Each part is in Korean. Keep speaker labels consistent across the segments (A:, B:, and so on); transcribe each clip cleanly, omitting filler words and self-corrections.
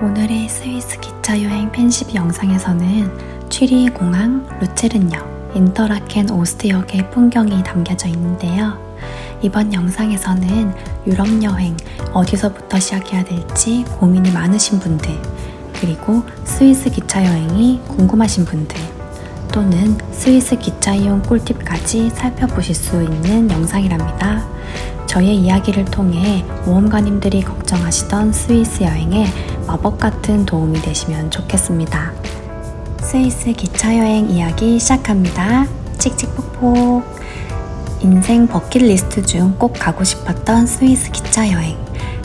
A: 오늘의 스위스 기차 여행 펜시브 영상에서는 취리히 공항, 루체른역, 인터라켄 오스트역의 풍경이 담겨져 있는데요. 이번 영상에서는 유럽 여행 어디서부터 시작해야 될지 고민이 많으신 분들, 그리고 스위스 기차 여행이 궁금하신 분들, 또는 스위스 기차 이용 꿀팁까지 살펴보실 수 있는 영상이랍니다. 저의 이야기를 통해 모험가님들이 걱정하시던 스위스 여행에 마법 같은 도움이 되시면 좋겠습니다. 스위스 기차 여행 이야기 시작합니다. 칙칙폭폭. 인생 버킷리스트 중 꼭 가고 싶었던 스위스 기차 여행.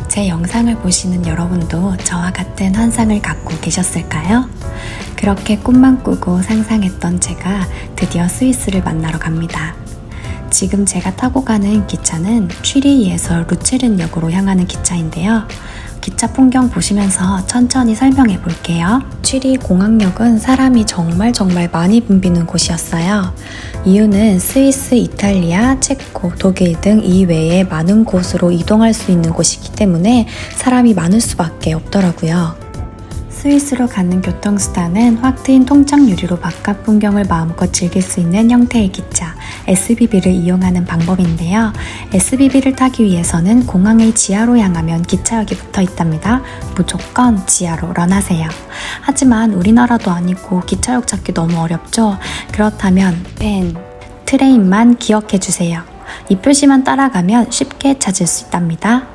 A: 제 영상을 보시는 여러분도 저와 같은 환상을 갖고 계셨을까요? 그렇게 꿈만 꾸고 상상했던 제가 드디어 스위스를 만나러 갑니다. 지금 제가 타고 가는 기차는 취리히에서 루체른역으로 향하는 기차인데요. 기차 풍경 보시면서 천천히 설명해 볼게요. 취리히 공항역은 사람이 정말 많이 붐비는 곳이었어요. 이유는 스위스, 이탈리아, 체코, 독일 등 이외에 많은 곳으로 이동할 수 있는 곳이기 때문에 사람이 많을 수밖에 없더라고요. 스위스로 가는 교통수단은 확 트인 통창 유리로 바깥 풍경을 마음껏 즐길 수 있는 형태의 기차, SBB를 이용하는 방법인데요. SBB를 타기 위해서는 공항의 지하로 향하면 기차역이 붙어 있답니다. 무조건 지하로 런하세요. 하지만 우리나라도 아니고 기차역 찾기 너무 어렵죠? 그렇다면 트레인만 기억해주세요. 이 표시만 따라가면 쉽게 찾을 수 있답니다.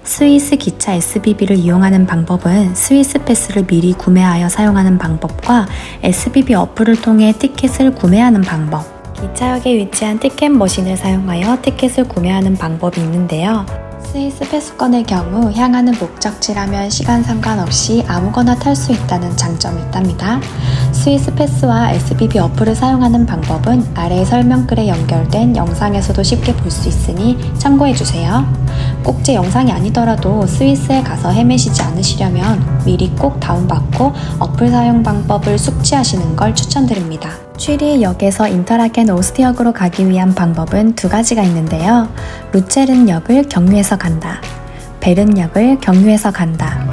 A: 스위스 기차 SBB를 이용하는 방법은 스위스 패스를 미리 구매하여 사용하는 방법과 SBB 어플을 통해 티켓을 구매하는 방법, 기차역에 위치한 티켓 머신을 사용하여 티켓을 구매하는 방법이 있는데요. 스위스 패스권의 경우 향하는 목적지라면 시간 상관없이 아무거나 탈 수 있다는 장점이 있답니다. 스위스 패스와 SBB 어플을 사용하는 방법은 아래 설명글에 연결된 영상에서도 쉽게 볼 수 있으니 참고해주세요. 꼭 제 영상이 아니더라도 스위스에 가서 헤매시지 않으시려면 미리 꼭 다운받고 어플 사용 방법을 숙지하시는 걸 추천드립니다. 취리히역에서 인터라켄 오스트역으로 가기 위한 방법은 두 가지가 있는데요. 루체른역을 경유해서 간다, 베른역을 경유해서 간다.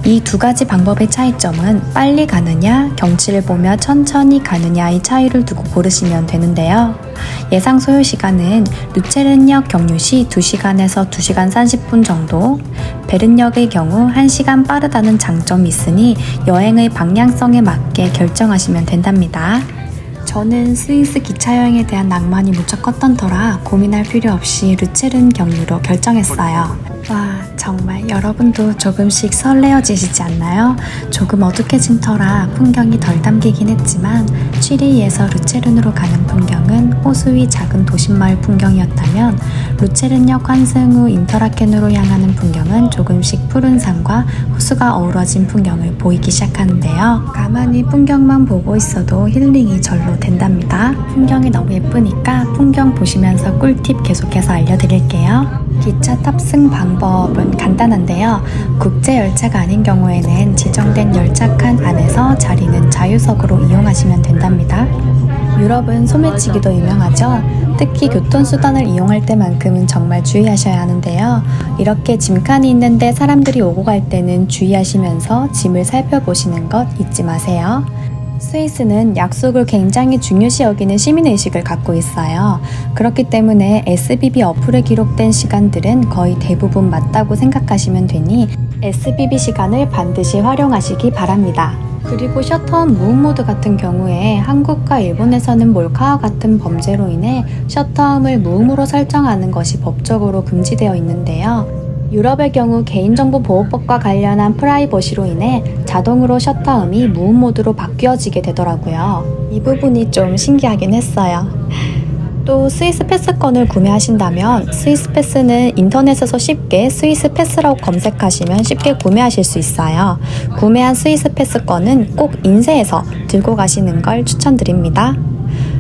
A: 이 두 가지 방법의 차이점은 빨리 가느냐, 경치를 보며 천천히 가느냐의 차이를 두고 고르시면 되는데요. 예상 소요 시간은 루체른역 경유 시 2시간에서 2시간 30분 정도, 베른역의 경우 1시간 빠르다는 장점이 있으니 여행의 방향성에 맞게 결정하시면 된답니다. 저는 스위스 기차 여행에 대한 낭만이 무척 컸던 터라 고민할 필요 없이 루체른 경유로 결정했어요. 와, 정말 여러분도 조금씩 설레어지시지 않나요? 조금 어둑해진 터라 풍경이 덜 담기긴 했지만 취리히에서 루체른으로 가는 풍경은 호수 위 작은 도심마을 풍경이었다면 루체른역 환승 후 인터라켄으로 향하는 풍경은 조금씩 푸른 산과 호수가 어우러진 풍경을 보이기 시작하는데요. 가만히 풍경만 보고 있어도 힐링이 절로 된답니다. 풍경이 너무 예쁘니까 풍경 보시면서 꿀팁 계속해서 알려드릴게요. 기차 탑승 방법은 간단한데요. 국제 열차가 아닌 경우에는 지정된 열차칸 안에서 자리는 자유석으로 이용하시면 된답니다. 유럽은 소매치기도 유명하죠. 특히 교통수단을 이용할 때만큼은 정말 주의하셔야 하는데요. 이렇게 짐칸이 있는데 사람들이 오고 갈 때는 주의하시면서 짐을 살펴보시는 것 잊지 마세요. 스위스는 약속을 굉장히 중요시 여기는 시민의식을 갖고 있어요. 그렇기 때문에 SBB 어플에 기록된 시간들은 거의 대부분 맞다고 생각하시면 되니 SBB 시간을 반드시 활용하시기 바랍니다. 그리고 셔터홈 무음모드 같은 경우에 한국과 일본에서는 몰카와 같은 범죄로 인해 셔터홈을 무음으로 설정하는 것이 법적으로 금지되어 있는데요. 유럽의 경우 개인정보보호법과 관련한 프라이버시로 인해 자동으로 셔터음이 무음 모드로 바뀌어지게 되더라고요. 이 부분이 좀 신기하긴 했어요. 또 스위스 패스권을 구매하신다면 스위스 패스는 인터넷에서 쉽게 스위스 패스라고 검색하시면 쉽게 구매하실 수 있어요. 구매한 스위스 패스권은 꼭 인쇄해서 들고 가시는 걸 추천드립니다.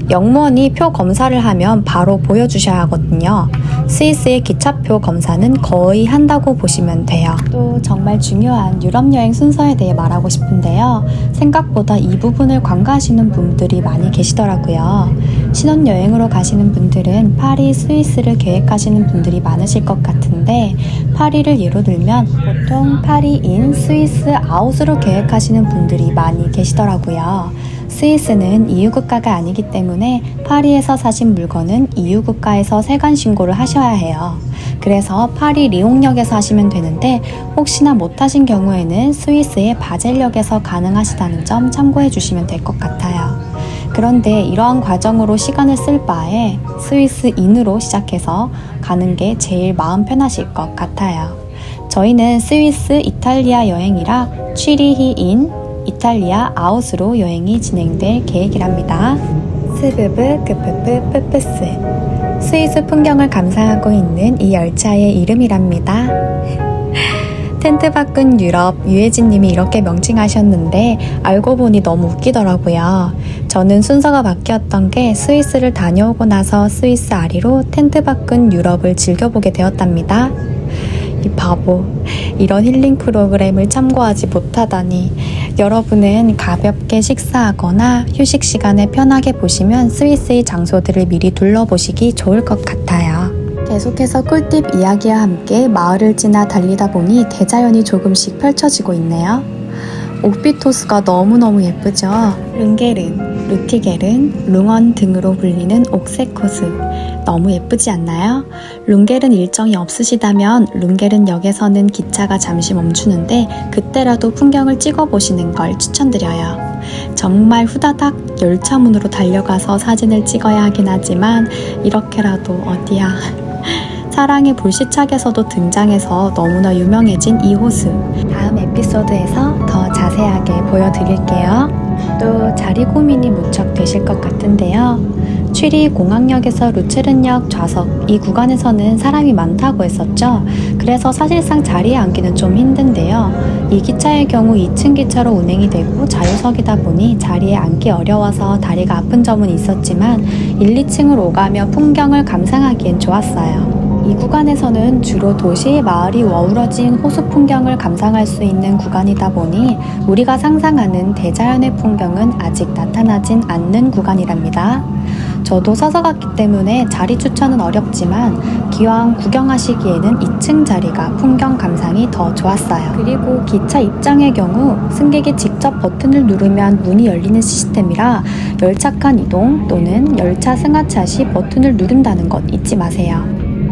A: 영무원이 표 검사를 하면 바로 보여주셔야 하거든요. 스위스의 기차표 검사는 거의 한다고 보시면 돼요. 또 정말 중요한 유럽 여행 순서에 대해 말하고 싶은데요. 생각보다 이 부분을 관가하시는 분들이 많이 계시더라고요. 신혼여행으로 가시는 분들은 파리, 스위스를 계획하시는 분들이 많으실 것 같은데 파리를 예로 들면 보통 파리인, 스위스 아웃으로 계획하시는 분들이 많이 계시더라고요. 스위스는 EU 국가가 아니기 때문에 파리에서 사신 물건은 EU 국가에서 세관 신고를 하셔야 해요. 그래서 파리 리옹역에서 하시면 되는데 혹시나 못하신 경우에는 스위스의 바젤역에서 가능하시다는 점 참고해 주시면 될 것 같아요. 그런데 이러한 과정으로 시간을 쓸 바에 스위스인으로 시작해서 가는 게 제일 마음 편하실 것 같아요. 저희는 스위스 이탈리아 여행이라 취리히인 이탈리아 아웃으로 여행이 진행될 계획이랍니다. 스브브 크프프 프프스 스위스 풍경을 감상하고 있는 이 열차의 이름이랍니다. 텐트 밖은 유럽, 유혜진님이 이렇게 명칭하셨는데 알고 보니 너무 웃기더라고요. 저는 순서가 바뀌었던 게 스위스를 다녀오고 나서 스위스 아리로 텐트 밖은 유럽을 즐겨보게 되었답니다. 이 바보, 이런 힐링 프로그램을 참고하지 못하다니. 여러분은 가볍게 식사하거나 휴식 시간에 편하게 보시면 스위스의 장소들을 미리 둘러보시기 좋을 것 같아요. 계속해서 꿀팁 이야기와 함께 마을을 지나 달리다 보니 대자연이 조금씩 펼쳐지고 있네요. 옥빛 호수가 너무너무 예쁘죠? 룽게른, 루티게른, 룽언 등으로 불리는 옥색 호수. 너무 예쁘지 않나요? 룽게른 일정이 없으시다면 룽게른 역에서는 기차가 잠시 멈추는데 그때라도 풍경을 찍어보시는 걸 추천드려요. 정말 후다닥 열차문으로 달려가서 사진을 찍어야 하긴 하지만 이렇게라도 어디야. 사랑의 불시착에서도 등장해서 너무나 유명해진 이 호수. 다음 에피소드에서 더 자세하게 보여드릴게요. 또 자리 고민이 무척 되실 것 같은데요. 취리 공항역에서 루체른역 좌석 이 구간에서는 사람이 많다고 했었죠. 그래서 사실상 자리에 앉기는 좀 힘든데요. 이 기차의 경우 2층 기차로 운행이 되고 자유석이다 보니 자리에 앉기 어려워서 다리가 아픈 점은 있었지만 1, 2층을 오가며 풍경을 감상하기엔 좋았어요. 이 구간에서는 주로 도시, 마을이 어우러진 호수 풍경을 감상할 수 있는 구간이다 보니 우리가 상상하는 대자연의 풍경은 아직 나타나진 않는 구간이랍니다. 저도 서서 갔기 때문에 자리 추천은 어렵지만 기왕 구경하시기에는 2층 자리가 풍경 감상이 더 좋았어요. 그리고 기차 입장의 경우 승객이 직접 버튼을 누르면 문이 열리는 시스템이라 열차 칸 이동 또는 열차 승하차 시 버튼을 누른다는 것 잊지 마세요.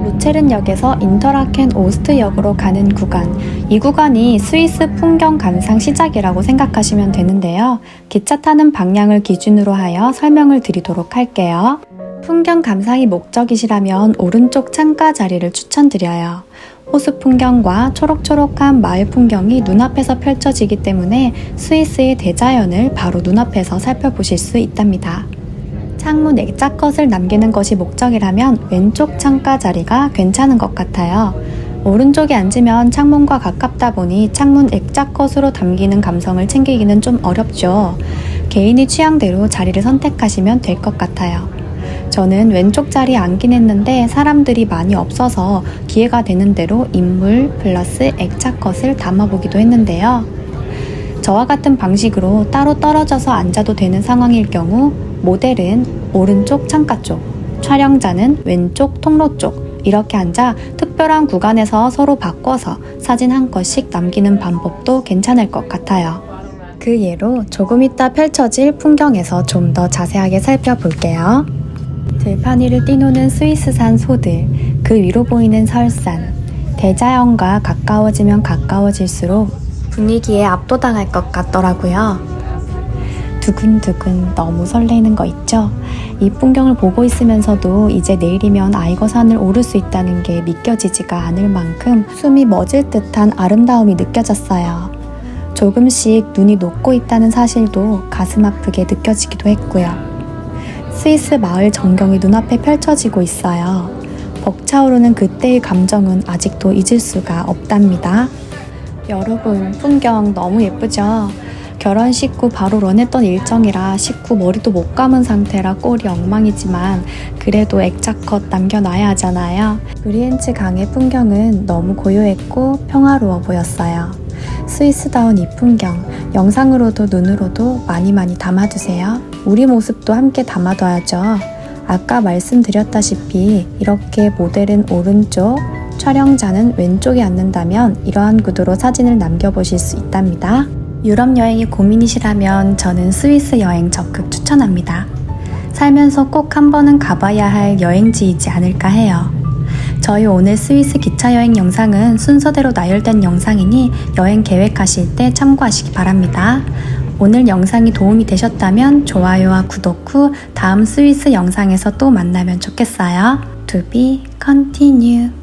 A: 루체른역에서 인터라켄 오스트역으로 가는 구간, 이 구간이 스위스 풍경 감상 시작이라고 생각하시면 되는데요. 기차 타는 방향을 기준으로 하여 설명을 드리도록 할게요. 풍경 감상이 목적이시라면 오른쪽 창가 자리를 추천드려요. 호수 풍경과 초록초록한 마을 풍경이 눈앞에서 펼쳐지기 때문에 스위스의 대자연을 바로 눈앞에서 살펴보실 수 있답니다. 창문 액자컷을 남기는 것이 목적이라면 왼쪽 창가 자리가 괜찮은 것 같아요. 오른쪽에 앉으면 창문과 가깝다 보니 창문 액자컷으로 담기는 감성을 챙기기는 좀 어렵죠. 개인의 취향대로 자리를 선택하시면 될 것 같아요. 저는 왼쪽 자리에 앉긴 했는데 사람들이 많이 없어서 기회가 되는 대로 인물 플러스 액자컷을 담아보기도 했는데요. 저와 같은 방식으로 따로 떨어져서 앉아도 되는 상황일 경우 모델은 오른쪽 창가 쪽, 촬영자는 왼쪽 통로 쪽 이렇게 앉아 특별한 구간에서 서로 바꿔서 사진 한 컷씩 남기는 방법도 괜찮을 것 같아요. 그 예로 조금 이따 펼쳐질 풍경에서 좀 더 자세하게 살펴볼게요. 들판 위를 뛰노는 스위스산 소들, 그 위로 보이는 설산, 대자연과 가까워지면 가까워질수록 분위기에 압도당할 것 같더라고요. 두근두근 너무 설레는 거 있죠? 이 풍경을 보고 있으면서도 이제 내일이면 아이거산을 오를 수 있다는 게 믿겨지지가 않을 만큼 숨이 멎을 듯한 아름다움이 느껴졌어요. 조금씩 눈이 녹고 있다는 사실도 가슴 아프게 느껴지기도 했고요. 스위스 마을 전경이 눈앞에 펼쳐지고 있어요. 벅차오르는 그때의 감정은 아직도 잊을 수가 없답니다. 여러분, 풍경 너무 예쁘죠? 결혼식 후 바로 런했던 일정이라 식후 머리도 못 감은 상태라 꼴이 엉망이지만 그래도 액자컷 남겨놔야 하잖아요. 브리엔츠 강의 풍경은 너무 고요했고 평화로워 보였어요. 스위스다운 이 풍경, 영상으로도 눈으로도 많이 담아두세요. 우리 모습도 함께 담아둬야죠. 아까 말씀드렸다시피 이렇게 모델은 오른쪽, 촬영자는 왼쪽에 앉는다면 이러한 구도로 사진을 남겨보실 수 있답니다. 유럽 여행이 고민이시라면 저는 스위스 여행 적극 추천합니다. 살면서 꼭 한 번은 가봐야 할 여행지이지 않을까 해요. 저희 오늘 스위스 기차 여행 영상은 순서대로 나열된 영상이니 여행 계획하실 때 참고하시기 바랍니다. 오늘 영상이 도움이 되셨다면 좋아요와 구독 후 다음 스위스 영상에서 또 만나면 좋겠어요. To be continued.